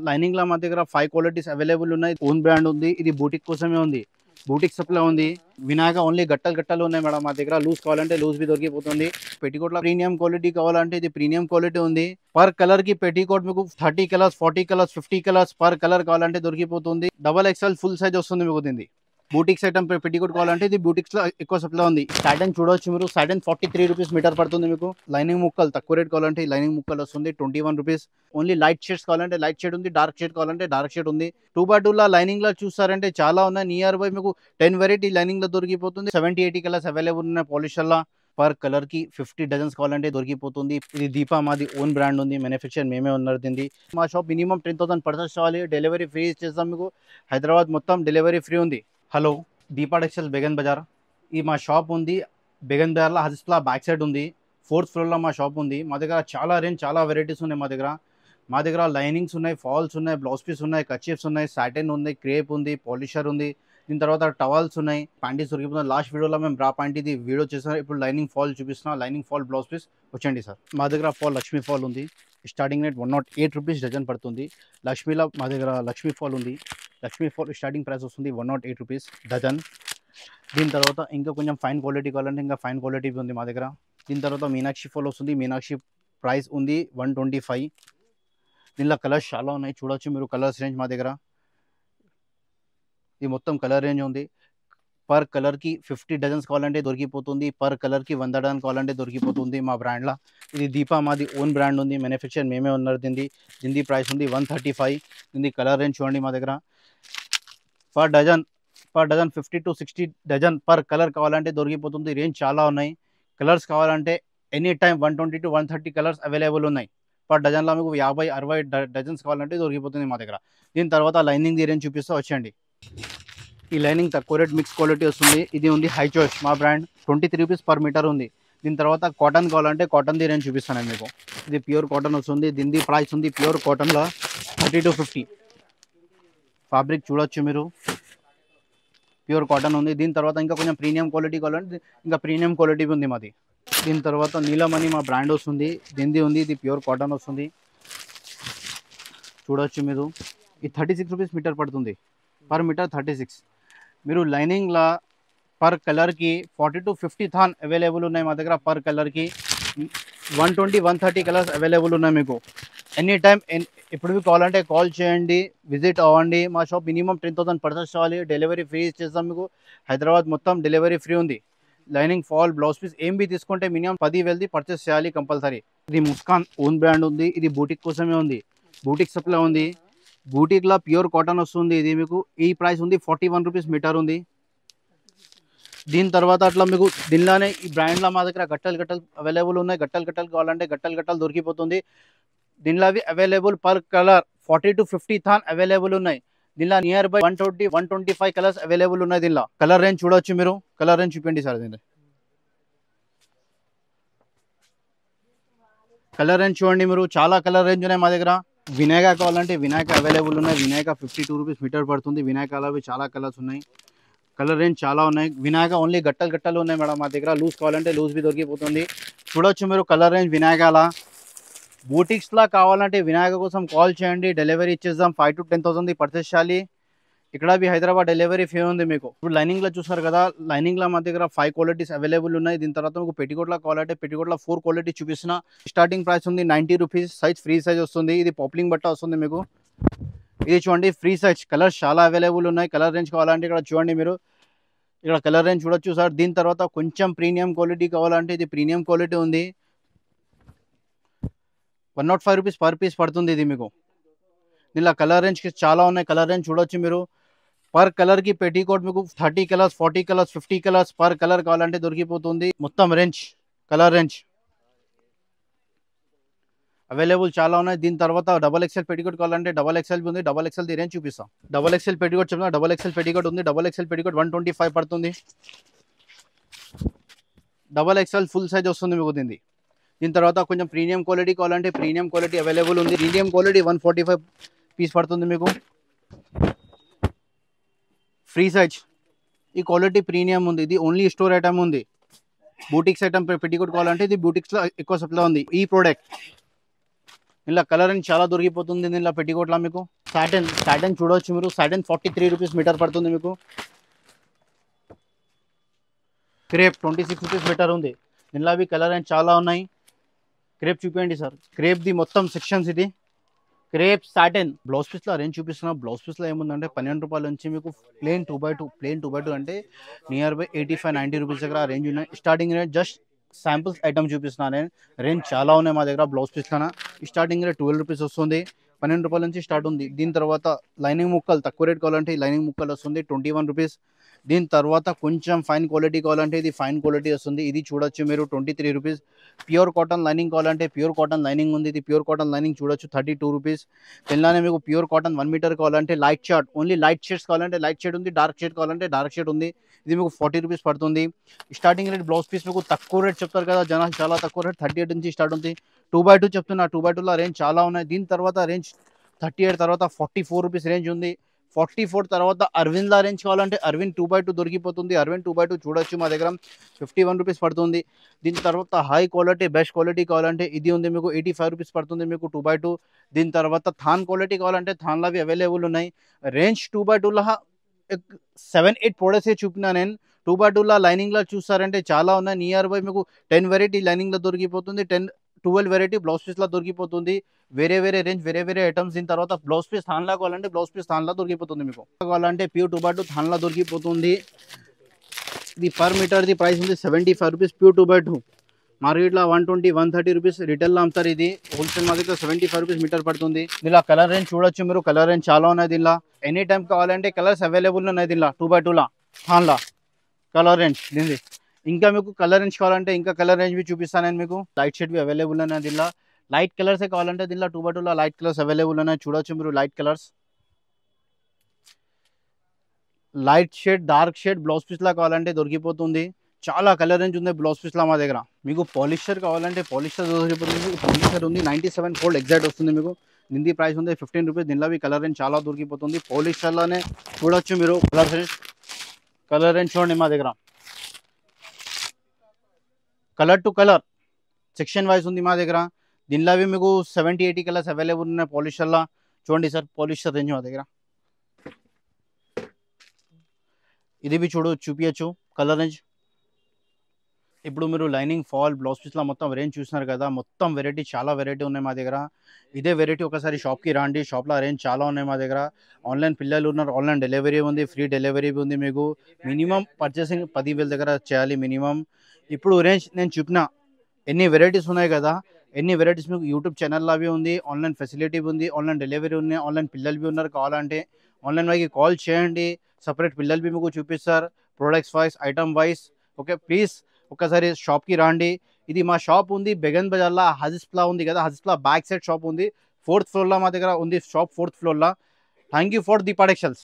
Lining లా మా దగ్గర 5 qualities available ఉన్నాయి. ఓన్ బ్రాండ్ ఉంది. ఇది బూటిక్ కోసమే ఉంది. బూటిక్ సప్లై ఉంది. వినాయక ఓన్లీ గట్టలు ఉన్నాయి మేడం మా దగ్గర. లూజ్ కావాలంటే లూజ్ బి దొరికిపోతుంది. పెట్టికోట్ లో ప్రీమియం క్వాలిటీ కావాలంటే ఇది ప్రీమియం క్వాలిటీ ఉంది. పర్ కలర్ కి పెట్టికోట్ మీకు 30 colours, 40 colours, 50 colours per colour కావాలంటే దొరికిపోతుంది. డబల్ ఎక్స్ఎల్ ఫుల్ సైజ్ వస్తుంది మీకు దీన్ని. బూటిక్స్ ఐటమ్ పెట్టికోట్ కావాలంటే ఇది బూటిక్స్ లో ఎక్కువ సప్లై ఉంది. సాటన్ చూడొచ్చు మీరు. సాటన్ 43 రూపీస్ మీటర్ పడుతుంది మీకు. లైనింగ్ ముక్కలు తక్కువ రేట్ కావాలంటే లైనింగ్ ముక్కలు వస్తుంది 21 రూపీస్. ఓన్లీ లైట్ షేడ్స్ కావాలంటే లైట్ షేడ్ ఉంది. డార్క్ షేడ్ కావాలంటే డార్క్ షేడ్ ఉంది. 2x2 లా లైనింగ్ లో చూస్తారంటే చాలా ఉన్నాయి. నియర్ బై మీకు 10 వెరైటీ లైనింగ్ లో దొరికిపోతుంది. 70-80 కలర్స్ అవైలబుల్ ఉన్నాయి పాలిషర్ లా. పర్ కలర్ కి 50 డజన్స్ కావాలంటే దొరికిపోతుంది. ఇది దీపా మాది ఓన్ బ్రాండ్ ఉంది. మ్యానుఫ్యాక్చర్ మేమే ఉన్నారు దీన్ని. మా షాప్ మినిమం 10,000 పర్చేస్ చేయాలి. డెలివరీ ఫ్రీ చేస్తాం మీకు. హైదరాబాద్ మొత్తం డెలివరీ ఫ్రీ ఉంది. Hello, Deepa textiles Begum Bazar. ఈ మా షాప్ ఉంది బేగన్ బజార్లో. హజిస్ప్లా బ్యాక్ సైడ్ ఉంది. 4th ఫ్లోర్లో మా షాప్ ఉంది. మా దగ్గర చాలా రేంజ్ చాలా వెరైటీస్ ఉన్నాయి. మా దగ్గర లైనింగ్స్ ఉన్నాయి, ఫాల్స్ ఉన్నాయి, బ్లౌజ్ పీస్ ఉన్నాయి, కచీఫ్స్ ఉన్నాయి, సాటిన్ ఉంది, క్రేప్ ఉంది, పాలిషర్ ఉంది. దీని తర్వాత టవల్స్ ఉన్నాయి, ప్యాంటీస్ దొరికిపోతుంది. లాస్ట్ వీడియోలో మేము బ్రా ప్యాంటీది వీడియో చేసాం. ఇప్పుడు లైనింగ్ ఫాల్ చూపిస్తున్నాం. లైనింగ్ ఫాల్ బ్లౌజ్ పీస్ వచ్చండి సార్. మా దగ్గర ఫాల్ లక్ష్మీ ఫాల్ ఉంది. స్టార్టింగ్ రేట్ 108 రూపీస్ డజన్ పడుతుంది. లక్ష్మీలో మా దగ్గర లక్ష్మీ ఫాల్ ఉంది. లక్ష్మీ ఫాల్ స్టార్టింగ్ ప్రైస్ వస్తుంది 108 రూపీస్ డజన్. దీని తర్వాత ఇంకా కొంచెం ఫైన్ క్వాలిటీ కావాలంటే ఇంకా ఫైన్ క్వాలిటీ ఉంది మా దగ్గర. దీని తర్వాత మీనాక్షి ఫాల్ వస్తుంది. మీనాక్షి ప్రైస్ ఉంది 125. దీనిలో కలర్స్ చాలా ఉన్నాయి, చూడొచ్చు మీరు. కలర్స్ రేంజ్ మా దగ్గర ఇది మొత్తం కలర్ రేంజ్ ఉంది. పర్ కలర్కి 50 డజన్స్ కావాలంటే దొరికిపోతుంది. పర్ కలర్కి 100 డజన్ కావాలంటే దొరికిపోతుంది మా బ్రాండ్లో. ఇది దీపా మాది ఓన్ బ్రాండ్ ఉంది. మ్యానుఫ్యాక్చర్ మేమే ఉన్నారు దీని ప్రైస్ ఉంది 135. దీని కలర్ రేంజ్ చూడండి మా దగ్గర. Per dozen 50 to 60 dozen per colour కావాలంటే దొరికిపోతుంది. రేంజ్ చాలా ఉన్నాయి. కలర్స్ కావాలంటే any time 120 to 130 colours available ఉన్నాయి. పర్ డజన్లో మీకు 50-60 డజన్స్ కావాలంటే దొరికిపోతుంది మా దగ్గర. దీని తర్వాత లైనింగ్ రేంజ్ చూపిస్తా వచ్చండి. ఈ లైనింగ్ తక్కువ రేట్ మిక్స్ క్వాలిటీ వస్తుంది. ఇది ఉంది హై చాయిస్ మా బ్రాండ్. 23 రూపీస్ పర్ మీటర్ ఉంది. దీని తర్వాత కాటన్ కావాలంటే కాటన్ రేంజ్ చూపిస్తాను మీకు. ఇది ప్యూర్ కాటన్ వస్తుంది. దీని ప్రైస్ ఉంది ప్యూర్ కాటన్లో 30 to 50. ఫ్యాబ్రిక్ చూడొచ్చు మీరు. ప్యూర్ కాటన్ ఉంది. దీని తర్వాత ఇంకా కొంచెం ప్రీమియం క్వాలిటీ కావాలంటే ఇంకా ప్రీమియం క్వాలిటీ ఉంది మాది. దీని తర్వాత నీలమణి మా బ్రాండ్ వస్తుంది. దీనిది ఉంది. ఇది ప్యూర్ కాటన్ వస్తుంది. చూడొచ్చు మీరు. ఇది 36 రూపీస్ మీటర్ పడుతుంది. Per metre 36. మీరు లైనింగ్లా పర్ కలర్కి 40 to 50 థాన్ అవైలబుల్ ఉన్నాయి మా దగ్గర. పర్ కలర్కి 120-130 కలర్స్ అవైలబుల్ ఉన్నాయి మీకు. ఎనీ టైం ఎప్పుడు కావాలంటే కాల్ చేయండి, విజిట్ అవ్వండి. మా షాప్ మినిమం 10,000 పర్చేస్ చేయాలి. డెలివరీ ఫ్రీ చేస్తాం మీకు. హైదరాబాద్ మొత్తం డెలివరీ ఫ్రీ ఉంది. లైనింగ్ ఫాల్ బ్లౌజ్ పీస్ ఏం బి తీసుకుంటే మినిమం 10,000 పర్చేస్ చేయాలి కంపల్సరీ. ఇది ముస్కాన్ ఓన్ బ్రాండ్ ఉంది. ఇది బూటిక్ కోసమే ఉంది. బూటిక్ సప్లై ఉంది. బూటిక్లో ప్యూర్ కాటన్ వస్తుంది. ఇది మీకు ఈ ప్రైస్ ఉంది 41 రూపీస్ మీటర్ ఉంది. దీని తర్వాత అట్లా మీకు దీనిలోనే ఈ బ్రాండ్లో మా దగ్గర గట్టలు అవైలబుల్ ఉన్నాయి. గట్టలు కావాలంటే గట్టలు దొరికిపోతుంది. దీనిలో అవి available per colour 40 to 50 than available ఉన్నాయి. దీనిలో నియర్ బై 120-125 కలర్స్ అవైలబుల్ ఉన్నాయి. దీనిలో కలర్ రేంజ్ చూడొచ్చు మీరు. కలర్ రేంజ్ చూపించండి సార్. దీని కలర్ రేంజ్ చూడండి మీరు. చాలా కలర్ రేంజ్ ఉన్నాయి మా దగ్గర. వినాయక కావాలంటే వినాయక అవైలబుల్ ఉన్నాయి. వినాయక 52 రూపీస్ మీటర్ పడుతుంది. వినాయకలో చాలా కలర్స్ ఉన్నాయి. కలర్ రేంజ్ చాలా ఉన్నాయి. వినాయక ఓన్లీ గట్టలు ఉన్నాయి మేడం మా దగ్గర. లూజ్ కావాలంటే లూజ్ బి దొరికిపోతుంది. చూడొచ్చు మీరు కలర్ రేంజ్ వినాయకలా. బూటిక్స్లా కావాలంటే వినాయక కోసం కాల్ చేయండి. డెలివరీ ఇచ్చేద్దాం. 5 to 10,000 పర్చేస్ చేయాలి. ఇక్కడ బి హైదరాబాద్ డెలివరీ ఫ్రీ ఉంది మీకు. ఇప్పుడు లైనింగ్లో చూసారు కదా. లైనింగ్లో మా దగ్గర 5 క్వాలిటీస్ అవైలబుల్ ఉన్నాయి. దీని తర్వాత మీకు పెట్టికోట్లో కావాలంటే పెట్టికోట్లో 4 క్వాలిటీ చూపిస్తున్నా. స్టార్టింగ్ ప్రైస్ ఉంది 90 రూపీస్. సైజ్ ఫ్రీ సైజ్ వస్తుంది. ఇది పాప్లింగ్ బట్ట వస్తుంది మీకు. ఇది చూడండి ఫ్రీ సైజ్. కలర్స్ చాలా అవైలబుల్ ఉన్నాయి. కలర్ రేంజ్ కావాలంటే ఇక్కడ చూడండి మీరు. ఇక్కడ కలర్ రేంజ్ చూడొచ్చు సార్. దీని తర్వాత కొంచెం ప్రీమియం క్వాలిటీ కావాలంటే ఇది ప్రీమియం క్వాలిటీ ఉంది. 105 రూపీస్ పర్ పీస్ పడుతుంది ఇది మీకు. దీనిలో కలర్ రేంజ్ చాలా ఉన్నాయి. కలర్ రేంజ్ చూడొచ్చు మీరు. పర్ కలర్కి పెట్టికోట్ మీకు 30 colours, 40 colours, 50 colours per colour కావాలంటే దొరికిపోతుంది. మొత్తం రేంజ్ కలర్ రేంజ్ అవైలబుల్ చాలా ఉన్నాయి. దీని తర్వాత డబల్ ఎక్స్ఎల్ పెట్టికోట్ కావాలంటే డబల్ ఎక్స్ఎల్ ఉంది. డబల్ ఎక్స్ఎల్ రేంజ్ చూపిస్తాం. డబల్ ఎక్స్ఎల్ పెట్టికోట్ చెప్తున్నా. డబల్ ఎక్స్ఎల్ పెట్టికోట్ ఉంది. డబల్ ఎక్స్ఎల్ పెట్టికోట్ 125 పడుతుంది. డబల్ ఎక్స్ఎల్ ఫుల్ సైజ్ వస్తుంది మీకు దీన్ని. దీని తర్వాత కొంచెం ప్రీమియం క్వాలిటీ కావాలంటే ప్రీమియం క్వాలిటీ అవైలబుల్ ఉంది. ప్రీమియం క్వాలిటీ 145 పీస్ పడుతుంది మీకు. Free size. ఈ క్వాలిటీ ప్రీమియం ఉంది. ఇది ఓన్లీ స్టోర్ ఐటమ్ ఉంది. బూటిక్స్ ఐటమ్ పెట్టికోట్ కావాలంటే ఇది బూటిక్స్లో ఎక్కువ సప్లై ఉంది. ఈ ప్రోడక్ట్ ఇలా కలర్ అని చాలా దొరికిపోతుంది దీనిలో పెట్టికోట్లా మీకు. సాటన్ చూడవచ్చు మీరు, సాటన్ 43 రూపీస్ మీటర్ పడుతుంది మీకు. క్రేప్ 26 రూపీస్ మీటర్ ఉంది. దీనిలో అవి కలర్ అని చాలా ఉన్నాయి. క్రేప్ చూపించండి సార్. క్రేప్ ది మొత్తం సెక్షన్స్ ఇది. క్రేప్ సాటన్ బ్లౌజ్ పీస్లో రేంజ్ చూపిస్తున్నా. బ్లౌజ్ పీస్లో ఏముందంటే 12 రూపాయల నుంచి మీకు ప్లేన్ 2x2 అంటే నియర్ బై 85-90 రూపీస్ దగ్గర రేంజ్ ఉన్నాయి. Starting range just samples item చూపిస్తున్నాను నేను. రేంజ్ చాలా ఉన్నాయి మా దగ్గర బ్లౌజ్ పీస్లోన. స్టార్టింగ్ రేట్ 12 రూపీస్ వస్తుంది. 12 రూపాయల నుంచి స్టార్ట్ ఉంది. దీని తర్వాత లైనింగ్ ముక్కలు తక్కువ రేట్ కావాలంటే ఈ లైనింగ్ ముక్కలు వస్తుంది 21 రూపీస్. దీని తర్వాత కొంచెం ఫైన్ క్వాలిటీ కావాలంటే ఇది ఫైన్ క్వాలిటీ వస్తుంది. ఇది చూడొచ్చు మీరు 23 రూపీస్. ప్యూర్ కాటన్ లైనింగ్ కావాలంటే ప్యూర్ కాటన్ లైనింగ్ ఉంది. ఇది ప్యూర్ కాటన్ లైనింగ్ చూడొచ్చు 32 రూపీస్. తెల్లానే మీకు ప్యూర్ కాటన్ 1 మీటర్ కావాలంటే light short only light shades కావాలంటే లైట్ షేడ్ ఉంది. డార్క్ షేడ్ కావాలంటే డార్క్ షేడ్ ఉంది. ఇది మీకు 40 రూపీస్ పడుతుంది. స్టార్టింగ్ రేట్ బ్లౌజ్ పీస్ మీకు తక్కువ రేట్ చెప్తారు కదా జనాలు, చాలా తక్కువ రేట్ 38 నుంచి స్టార్ట్ ఉంది. 2x2 చెప్తున్నా. 2x2లో రేంజ్ చాలా ఉన్నాయి. దీని తర్వాత రేంజ్ 38 తర్వాత 44 రూపీస్ రేంజ్ ఉంది. 44 తర్వాత అరవింద్లా రేంజ్ కావాలంటే అరవింద్ 2x2 దొరికిపోతుంది. అరవింద్ 2x2 చూడొచ్చు మా దగ్గర 51 రూపీస్ పడుతుంది. దీని తర్వాత హై క్వాలిటీ బెస్ట్ క్వాలిటీ కావాలంటే ఇది ఉంది మీకు 85 రూపీస్ పడుతుంది మీకు 2x2. దీని తర్వాత థాన్ క్వాలిటీ కావాలంటే థాన్లో అవి అవైలబుల్ ఉన్నాయి. రేంజ్ 2x2లో 7-8 ప్రోడక్ట్స్ చూపినా నేను. 2x2లో లైనింగ్లో చూస్తారంటే చాలా ఉన్నాయి. నియర్ బై మీకు 10 వెరైటీ లైనింగ్లో దొరికిపోతుంది. 12 వెరైటీ బ్లౌజ్ పీస్లో దొరికిపోతుంది. వేరే రేంజ్ వేరే ఐటమ్స్. దీని తర్వాత బ్లౌజ్ పీస్ థాన్లా కావాలంటే బ్లౌజ్ పీస్ థాన్లా దొరికిపోతుంది మీకు. కావాలంటే ప్యూర్ 2x2 థాన్లా దొరికిపోతుంది. ఇది పర్ మీటర్ది ప్రైస్ ఉంది 75 రూపీస్ ప్యూర్ 2x2. మార్కెట్లో 120-130 రూపీస్ రిటైల్లో అమ్ముతారు. ఇది హోల్సేల్ మా దగ్గర 75 రూపీస్ మీటర్ పడుతుంది. దీనిలో కలర్ రేంజ్ చూడొచ్చు మీరు. కలర్ రేంజ్ చాలా ఉన్నాయి దీనిలో. ఎనీ టైం కావాలంటే కలర్స్ అవైలబుల్ ఉన్నాయి దీనిలో 2x2లో థాన్లా కలర్ రేంజ్ దీనిది. ఇంకా మీకు కలర్ రేంజ్ కావాలంటే ఇంకా కలర్ రేంజ్ చూపిస్తాను నేను మీకు. లైట్ షేడ్ అవైలబుల్ ఉన్నాయి దీనిలో. లైట్ కలర్స్ కావాలంటే దీనిలో 2x2లో లైట్ కలర్స్ అవైలబుల్ ఉన్నాయి. చూడొచ్చు మీరు light colours. Light shade dark shade blouse పీస్లా కావాలంటే దొరికిపోతుంది. చాలా కలర్ రేంజ్ ఉంది బ్లౌజ్ పీస్లా మా దగ్గర. మీకు పాలిస్టర్ కావాలంటే పాలిస్టర్ దొరికిపోతుంది. పాలిస్టర్ ఉంది 97 ఫోల్డ్ ఎగ్జాక్ట్ వస్తుంది మీకు. దీని ప్రైస్ ఉంది 15 రూపీస్. దీనిలో కలర్ రేంజ్ చాలా దొరికిపోతుంది. పాలిస్టర్లోనే చూడొచ్చు మీరు కలర్ రేంజ్ చూడండి మా దగ్గర. Colour to colour section wise ఉంది మా దగ్గర. దీనిలో మీకు 70-80 కలర్స్ అవైలబుల్ ఉన్నాయి పాలిస్టర్లో. చూడండి సార్ పాలిస్టర్ రేంజ్ మా దగ్గర. ఇది బి చూపించచ్చు కలర్ రేంజ్. ఇప్పుడు మీరు లైనింగ్ ఫాల్ బ్లౌజ్ పీస్లో మొత్తం రేంజ్ చూస్తున్నారు కదా. మొత్తం వెరైటీ చాలా వెరైటీ ఉన్నాయి మా దగ్గర. ఇదే వెరైటీ ఒకసారి షాప్కి రండి. షాప్లో రేంజ్ చాలా ఉన్నాయి మా దగ్గర. ఆన్లైన్ పిల్లలు ఉన్నారు, ఆన్లైన్ డెలివరీ ఉంది, ఫ్రీ డెలివరీ ఉంది. మీకు మినిమం పర్చేసింగ్ 10,000 దగ్గర చేయాలి మినిమం. ఇప్పుడు రేంజ్ నేను చెప్పిన ఎన్ని వెరైటీస్ ఉన్నాయి కదా, ఎన్ని వెరైటీస్ మీకు యూట్యూబ్ ఛానల్లో అవి ఉంది. ఆన్లైన్ ఫెసిలిటీ ఉంది, ఆన్లైన్ డెలివరీ ఉంది, ఆన్లైన్ పిల్లలు బి ఉన్నారు. కావాలంటే ఆన్లైన్ వైకి కాల్ చేయండి. సపరేట్ పిల్లలు బి మీకు చూపిస్తారు products wise item wise. Okay please ఒకసారి షాప్కి రండి. ఇది మా షాప్ ఉంది బెగన్ బజార్లో. హజిస్ప్లా ఉంది కదా, హజిస్ప్లా బ్యాక్ సైడ్ షాప్ ఉంది. 4th ఫ్లోర్లో మా దగ్గర ఉంది షాప్ 4th ఫ్లోర్లో. Thank you for the productions.